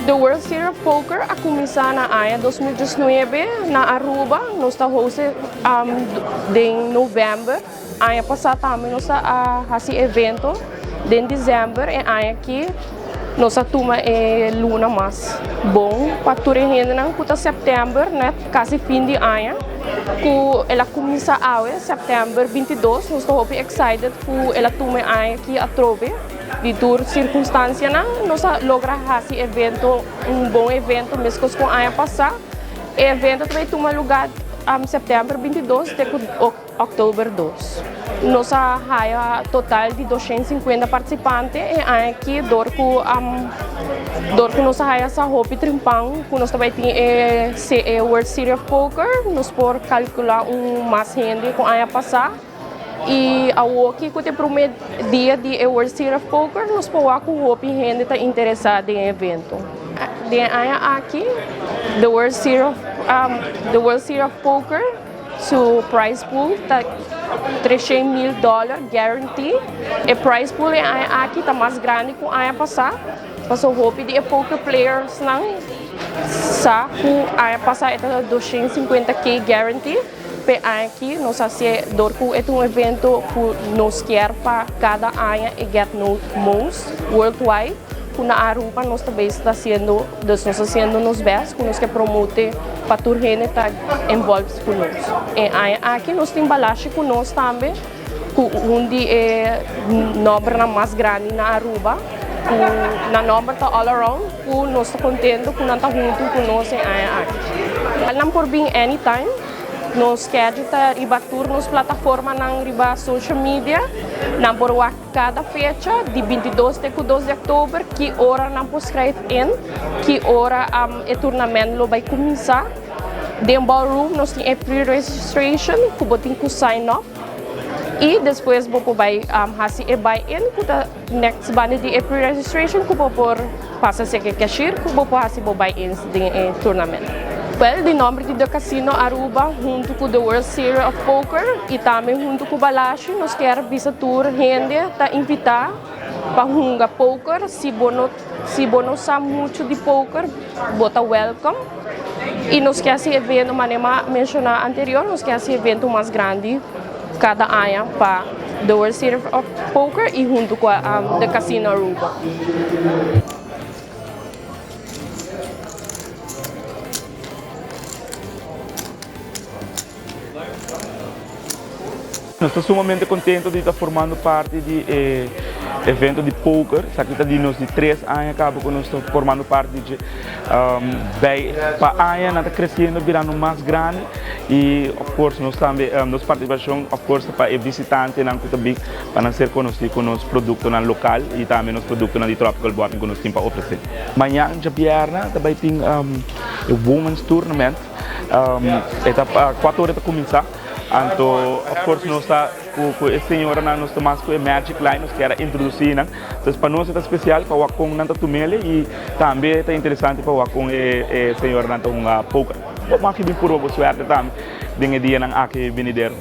The World Series of Poker a começar na AIA 2019 na Aruba, nós está hosted em novembro. AIA passar também nós a esse evento em dezembro e AIA aqui nós toma luna mais bom para tudo ainda não puta setembro, né? Quase fim de AIA. Que ela começa a setembro 22, nós estamos excited que ela toma AIA aqui a trove. De tour circunstância nós logra esse evento bom evento mesmo com a ano passado. O evento também toma lugar em setembro 22 até outubro 2. Nós há total de 250 participantes e aqui dor que nós há essa roupa trimpão que nós também tem World Series of Poker, nós por calcular mais gente com a ano passado. E aqui que o primeiro dia de World Series of Poker, nós podemos com a gente está interessada em evento. Aqui, the World Series of Poker, so prize pool está $300,000 guarantee. O prize pool aqui está mais grande que o ano passado. Mas o hope de poker players não sa que o ano passado está $250,000 guarantee. Aqui nós fazemos um evento que nós queremos para cada ano e get most worldwide. Na Aruba nós também está fazendo nos best, que nós queremos promover para toda gente estar envolvida conosco. E aqui nós temos balagem conosco também, onde é nobre mais grande na Aruba. Na nobre está all around, que nós estamos contentes que nós estamos juntos conosco aqui. Não por vir anytime. Nós queremos riba turnos plataforma na riba social media, na por cada fecha de 22 até 12 de outubro, que hora não pode escrever que hora o torneo vai começar. Dentro do ballroom nós temos pre-registration, que você tem que sign up. E depois você vai fazer buy-in, que next band de pre-registration, que você passa a ser cashier, que você fazer buy-in do torneo. Well, de nome de The Casino Aruba, junto com The World Series of Poker e também junto com o Balashi, nós queremos visitar gente para invitar para jogar poker. Se você não sabe muito de poker, você welcome. E nós queremos esse evento, como mencionar anterior, nós queremos esse evento mais grande cada ano para The World Series of Poker e junto com The Casino Aruba. Nós estamos sumamente contentes de estar formando parte de evento de poker. Aqui está de 3 anos, acaba com nós formando parte de para anos, nós está crescendo, virando mais grande e, of course, nós também nossa participação, of course, para visitantes não também para ser conhecido com os produtos no local e também os produtos de tropical boating que nós temos para oferecer. Amanhã, de viernes, também tem o Women's Tournament. Está 4 horas para começar. Então, of course, nós está com a senhora, nós estamos com a Magic Line, nós queremos introduzir, né? Então, para nós é especial para o com Nanta Tumele e também é interessante para o com a senhora Nanta Poker. Vamos aqui bem por o suerte também, de dia não aqui venidero.